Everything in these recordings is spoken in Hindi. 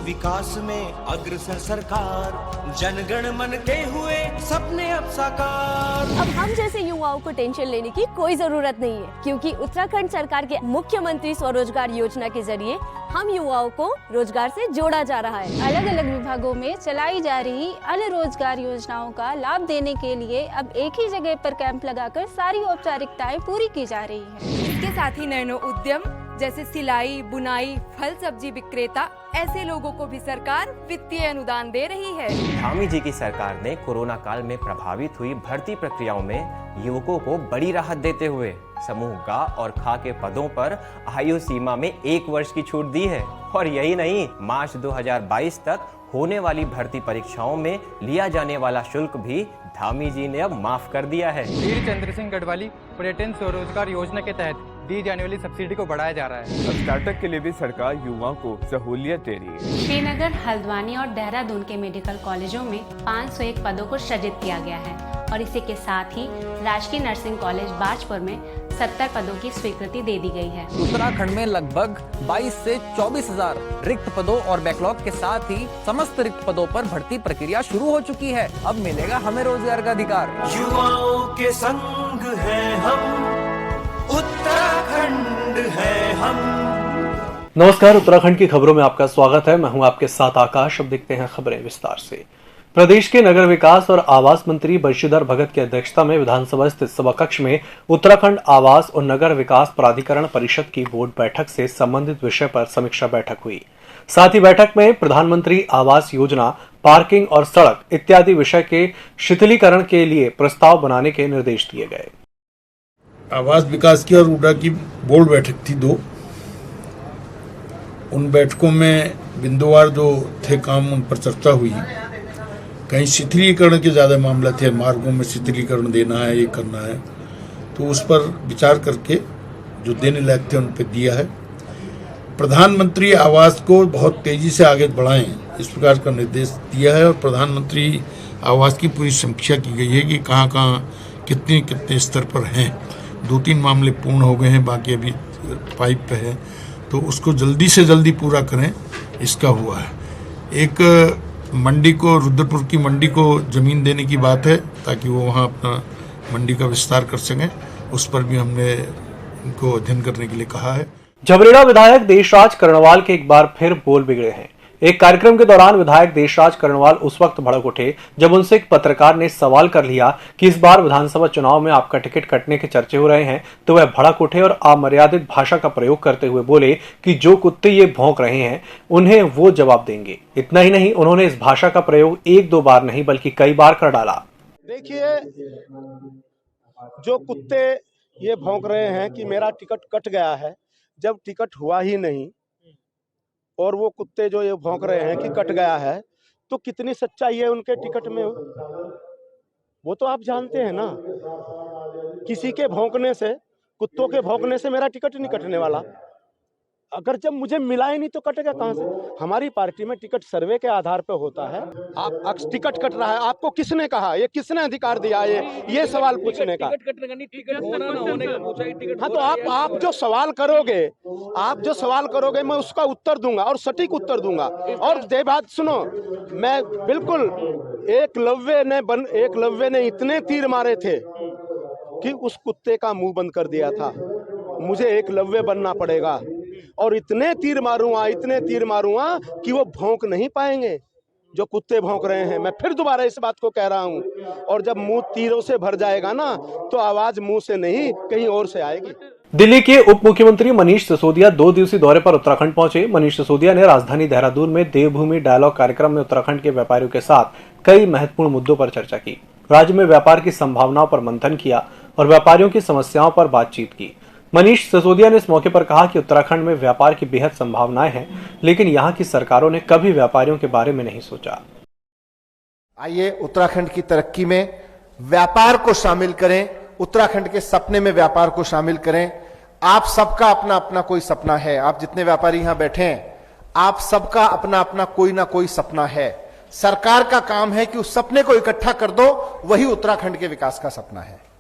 विकास में अग्रसर सरकार, जनगण मन के हुए सपने अब साकार। अब हम जैसे युवाओं को टेंशन लेने की कोई जरूरत नहीं है, क्योंकि उत्तराखंड सरकार के मुख्यमंत्री स्वरोजगार योजना के जरिए हम युवाओं को रोजगार से जोड़ा जा रहा है। अलग अलग विभागों में चलाई जा रही अन्य रोजगार योजनाओं का लाभ देने के लिए अब एक ही जगह पर कैंप लगाकर सारी औपचारिकताएं पूरी की जा रही है। इसके साथ ही नैनो उद्यम जैसे सिलाई, बुनाई, फल सब्जी विक्रेता, ऐसे लोगों को भी सरकार वित्तीय अनुदान दे रही है। धामी जी की सरकार ने कोरोना काल में प्रभावित हुई भर्ती प्रक्रियाओं में युवकों को बड़ी राहत देते हुए समूह ग और ख के पदों पर आयु सीमा में 1 वर्ष की छूट दी है। और यही नहीं, मार्च 2022 तक होने वाली भर्ती परीक्षाओं में लिया जाने वाला शुल्क भी धामी जी ने अब माफ कर दिया है। वीर चंद्र सिंह गढ़वाली पर्यटन स्वरोजगार योजना के तहत दी जाने वाली सब्सिडी को बढ़ाया जा रहा है। अब स्टार्टअप के लिए भी सरकार युवाओं को सहूलियत दे रही है। श्रीनगर, हल्द्वानी और देहरादून के मेडिकल कॉलेजों में 501 पदों को सृजित किया गया है और इसी के साथ ही राजकीय नर्सिंग कॉलेज बाजपुर में 70 पदों की स्वीकृति दे दी गई है। उत्तराखंड में लगभग 22 से 24,000 रिक्त पदों और बैकलॉग के साथ ही समस्त रिक्त पदों पर भर्ती प्रक्रिया शुरू हो चुकी है। अब मिलेगा हमें रोजगार का अधिकार। युवाओं के संग है हम, उत्तराखंड है हम। नमस्कार, उत्तराखंड की खबरों में आपका स्वागत है। मैं हूं आपके साथ आकाश। अब देखते हैं खबरें विस्तार से। प्रदेश के नगर विकास और आवास मंत्री बंशीधर भगत की अध्यक्षता में विधानसभा स्थित सभा कक्ष में उत्तराखंड आवास और नगर विकास प्राधिकरण परिषद की बोर्ड बैठक से संबंधित विषय पर समीक्षा बैठक हुई। साथ ही बैठक में प्रधानमंत्री आवास योजना, पार्किंग और सड़क इत्यादि विषय के शिथिलीकरण के लिए प्रस्ताव बनाने के निर्देश दिए गए। आवास विकास की और उडा की बोर्ड बैठक थी 2। उन बैठकों में बिंदुवार जो थे काम, उन पर चर्चा हुई। कहीं शिथिलीकरण के ज़्यादा मामला थे, मार्गों में शिथिलीकरण देना है, ये करना है, तो उस पर विचार करके जो देने लायक थे उन पर दिया है। प्रधानमंत्री आवास को बहुत तेज़ी से आगे बढ़ाएं, इस प्रकार का निर्देश दिया है। और प्रधानमंत्री आवास की पूरी समीक्षा की गई है कि कहाँ कहाँ कितने कितने स्तर पर हैं। 2-3 मामले पूर्ण हो गए हैं, बाकी अभी पाइप पे है, तो उसको जल्दी से जल्दी पूरा करें, इसका हुआ है। एक मंडी को, रुद्रपुर की मंडी को ज़मीन देने की बात है ताकि वो वहाँ अपना मंडी का विस्तार कर सकें, उस पर भी हमने उनको अध्ययन करने के लिए कहा है। जबरेड़ा विधायक देशराज कर्णवाल के एक बार फिर बोल बिगड़े हैं। एक कार्यक्रम के दौरान विधायक देशराज कर्णवाल उस वक्त भड़क उठे जब उनसे एक पत्रकार ने सवाल कर लिया कि इस बार विधानसभा चुनाव में आपका टिकट कटने के चर्चे हो रहे हैं, तो वह भड़क उठे और अमर्यादित भाषा का प्रयोग करते हुए बोले कि जो कुत्ते ये भौंक रहे हैं उन्हें वो जवाब देंगे। इतना ही नहीं, उन्होंने इस भाषा का प्रयोग 1-2 बार नहीं बल्कि कई बार कर डाला। देखिए, जो कुत्ते ये भौंक रहे हैं कि मेरा टिकट कट गया है, जब टिकट हुआ ही नहीं, और वो कुत्ते जो ये भौंक रहे हैं कि कट गया है, तो कितनी सच्चाई है उनके टिकट में, वो तो आप जानते हैं ना। किसी के भौंकने से, कुत्तों के भौंकने से मेरा टिकट नहीं कटने वाला। अगर जब मुझे मिला ही नहीं तो कटेगा कहाँ से? हमारी पार्टी में टिकट सर्वे के आधार पर होता है। आप टिकट कट रहा है, आपको किसने कहा? ये किसने अधिकार दिया ये सवाल पूछने का? हाँ, तो आप जो सवाल करोगे मैं उसका उत्तर दूंगा और सटीक उत्तर दूंगा। और दे बात सुनो, मैं बिल्कुल एकलव्य ने इतने तीर मारे थे कि उस कुत्ते का मुंह बंद कर दिया था। मुझे एकलव्य बनना पड़ेगा और इतने तीर मारूंगा कि वो भौंक नहीं पाएंगे जो कुत्ते भौंक रहे हैं। मैं फिर दोबारा इस बात को कह रहा हूं। और जब मुंह तीरों से भर जाएगा ना, तो आवाज मुंह से नहीं कहीं और से आएगी। दिल्ली के उप मुख्यमंत्री मनीष सिसोदिया 2 दिवसीय दौरे पर उत्तराखंड पहुंचे। मनीष सिसोदिया ने राजधानी देहरादून में देवभूमि डायलॉग कार्यक्रम में उत्तराखंड के व्यापारियों के साथ कई महत्वपूर्ण मुद्दों पर चर्चा की। राज्य में व्यापार की संभावनाओं पर मंथन किया और व्यापारियों की समस्याओं पर बातचीत की। मनीष सिसोदिया ने इस मौके पर कहा कि उत्तराखंड में व्यापार की बेहद संभावनाएं हैं, लेकिन यहाँ की सरकारों ने कभी व्यापारियों के बारे में नहीं सोचा। आइए उत्तराखंड की तरक्की में व्यापार को शामिल करें, उत्तराखंड के सपने में व्यापार को शामिल करें। आप सबका अपना अपना कोई सपना है। आप जितने व्यापारी यहां बैठे हैं, आप सबका अपना अपना कोई ना कोई सपना है। सरकार का काम है कि उस सपने को इकट्ठा कर दो, वही उत्तराखंड के विकास का सपना है।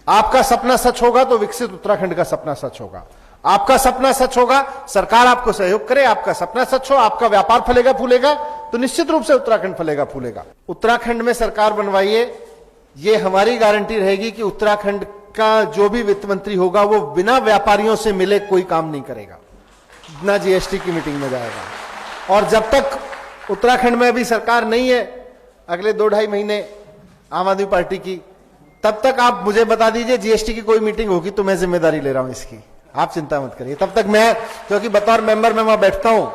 आपका सपना सच होगा तो विकसित उत्तराखंड का सपना सच होगा। आपका सपना सच होगा, सरकार आपको सहयोग करे, आपका सपना सच हो, आपका व्यापार फलेगा फूलेगा, तो निश्चित रूप से उत्तराखंड फलेगा फूलेगा। उत्तराखंड में सरकार बनवाइए, ये हमारी गारंटी रहेगी कि उत्तराखंड का जो भी वित्त मंत्री होगा वो बिना व्यापारियों से मिले कोई काम नहीं करेगा, ना जीएसटी की मीटिंग में जाएगा। और जब तक उत्तराखंड में अभी सरकार नहीं है, अगले 2-2.5 महीने आम आदमी पार्टी की, तब तक आप मुझे बता दीजिए जीएसटी की कोई मीटिंग होगी तो मैं जिम्मेदारी ले रहा हूं इसकी, आप चिंता मत करिए। तब तक मैं, क्योंकि बतौर मेंबर मैं वहां बैठता हूं,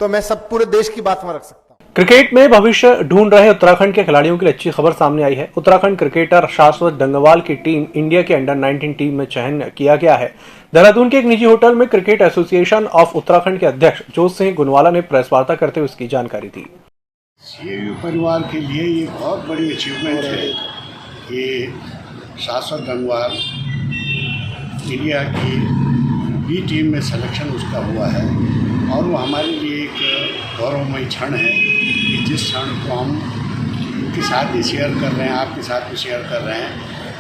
तो मैं सब पूरे देश की बात वहां रख सकता हूं। क्रिकेट में भविष्य ढूंढ रहे उत्तराखंड के खिलाड़ियों की अच्छी खबर सामने आई है। उत्तराखंड क्रिकेटर शाश्वत डंगवाल की टीम इंडिया के अंडर 19 टीम में चयन किया गया है। देहरादून के एक निजी होटल में क्रिकेट एसोसिएशन ऑफ उत्तराखंड के अध्यक्ष जोत सिंह गुनवाला ने प्रेस वार्ता करते हुए इसकी जानकारी दी। सीएयू परिवार के लिए ये बहुत बड़ी अचीवमेंट है कि शाश्वत डंगवाल इंडिया की बी टीम में सिलेक्शन उसका हुआ है, और वो हमारे लिए एक गौरवमयी क्षण है कि जिस क्षण को हम उनके साथ भी शेयर कर रहे हैं, आपके साथ भी शेयर कर रहे हैं,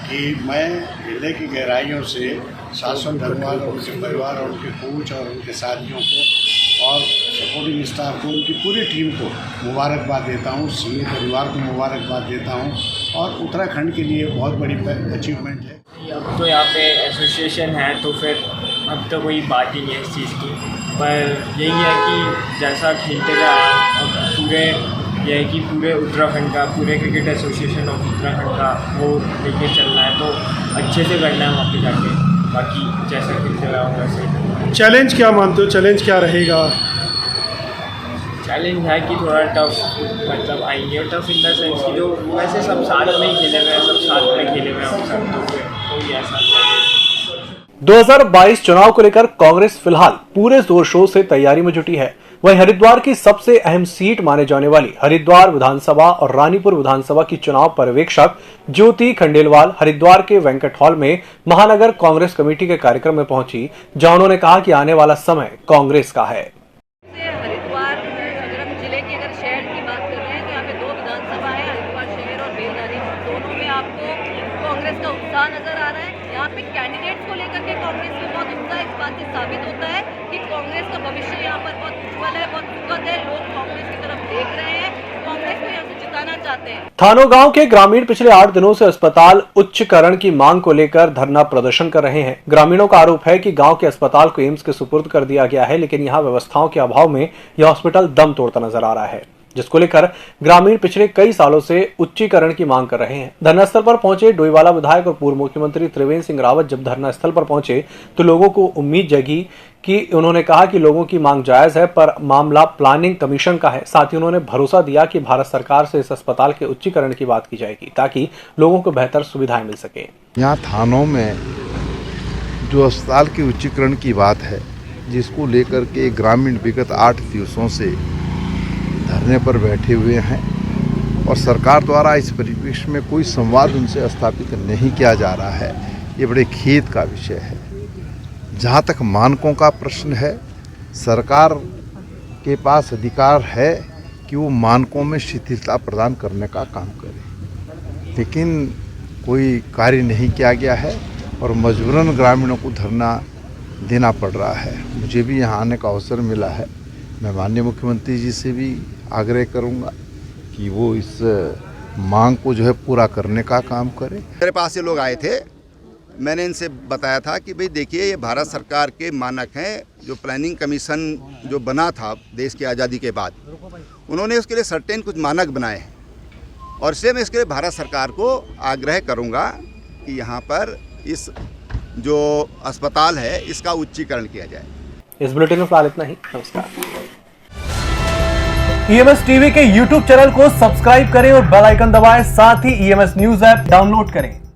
कि मैं हृदय की गहराइयों से शाश्वत डंगवाल और उनके परिवार और उनके कोच और उनके साथियों को और सपोर्टिंग स्टाफ को, उनकी पूरी टीम को मुबारकबाद देता हूँ, सीए परिवार को मुबारकबाद देता हूँ, और उत्तराखंड के लिए बहुत बड़ी अचीवमेंट है। अब तो यहाँ पे एसोसिएशन है तो फिर अब तो कोई बात ही नहीं है इस चीज़ की, पर यही है कि जैसा खेलते गए अब पूरे यह है कि पूरे उत्तराखंड का, पूरे क्रिकेट एसोसिएशन ऑफ उत्तराखंड का वो लेके चलना है, तो अच्छे से करना है वहाँ पे जाके, बाकी जैसा खेलते रहा हूँ वैसे। चैलेंज क्या मानते हो, चैलेंज क्या रहेगा? चैलेंज है कि थोड़ा टफ मतलब आएंगे, और टफ इन द सेंस कि जो वैसे सब साथ में ही खेले हुए हैं, सब साथ में खेले हुए हैं हम सब, तो फिर कोई ऐसा 2022 चुनाव को लेकर कांग्रेस फिलहाल पूरे जोर शोर से तैयारी में जुटी है। वहीं हरिद्वार की सबसे अहम सीट माने जाने वाली हरिद्वार विधानसभा और रानीपुर विधानसभा की चुनाव पर्यवेक्षक ज्योति खंडेलवाल हरिद्वार के वेंकट हॉल में महानगर कांग्रेस कमेटी के कार्यक्रम में पहुंची, जहां उन्होंने कहा कि आने वाला समय कांग्रेस का है। हरिद्वार अगर हम जिले की, अगर शहर की बात कर रहे हैं तो यहाँ पे 2 विधानसभा है, हरिद्वार शहर और बेलदारी, दोनों में आपको कांग्रेस का उत्साह नजर आ रहा है। यहाँ पे कैंडिडेट्स को लेकर के कांग्रेस में बहुत उत्साह इस बात से साबित होता है कि कांग्रेस का भविष्य यहाँ पर बहुत उज्ज्वल है, बहुत सुखद है, लोग कांग्रेस की तरफ देख रहे हैं, कांग्रेस को यहाँ से जिताना चाहते हैं। थानो गांव के ग्रामीण पिछले 8 दिनों से अस्पताल उच्चकरण की मांग को लेकर धरना प्रदर्शन कर रहे हैं। ग्रामीणों का आरोप है कि गांव के अस्पताल को एम्स के सुपुर्द कर दिया गया है, लेकिन यहां व्यवस्थाओं के अभाव में यह हॉस्पिटल दम तोड़ता नजर आ रहा है, जिसको लेकर ग्रामीण पिछले कई सालों से उच्चीकरण की मांग कर रहे हैं। धरना स्थल पर पहुंचे डोईवाला विधायक और पूर्व मुख्यमंत्री त्रिवेंद्र सिंह रावत जब धरना स्थल पर पहुंचे तो लोगों को उम्मीद जगी कि उन्होंने कहा कि लोगों की मांग जायज है, पर मामला प्लानिंग कमीशन का है। साथ ही उन्होंने भरोसा दिया कि भारत सरकार से इस अस्पताल के उच्चीकरण की बात की जाएगी ताकि लोगों को बेहतर सुविधाएं मिल सके। यहाँ थानों में जो अस्पताल के उच्चीकरण की बात है, जिसको लेकर के ग्रामीण विगत 8 दिवसों से धरने पर बैठे हुए हैं और सरकार द्वारा इस परिवेश में कोई संवाद उनसे स्थापित नहीं किया जा रहा है, ये बड़े खेद का विषय है। जहाँ तक मानकों का प्रश्न है, सरकार के पास अधिकार है कि वो मानकों में शिथिलता प्रदान करने का काम करे, लेकिन कोई कार्य नहीं किया गया है और मजबूरन ग्रामीणों को धरना देना पड़ रहा है। मुझे भी यहाँ आने का अवसर मिला है। मैं माननीय मुख्यमंत्री जी से भी आग्रह करूंगा कि वो इस मांग को जो है पूरा करने का काम करें। मेरे पास ये लोग आए थे, मैंने इनसे बताया था कि भाई देखिए ये भारत सरकार के मानक हैं, जो प्लानिंग कमीशन जो बना था देश की आज़ादी के बाद, उन्होंने उसके लिए सर्टेन कुछ मानक बनाए हैं, और इसलिए मैं इसके लिए भारत सरकार को आग्रह करूंगा कि यहाँ पर इस जो अस्पताल है इसका उच्चीकरण किया जाए। इस बुलेटिन में फिलहाल इतना ही। नमस्कार। EMS टीवी के YouTube चैनल को सब्सक्राइब करें और बेल आइकन दबाएं, साथ ही EMS न्यूज ऐप डाउनलोड करें।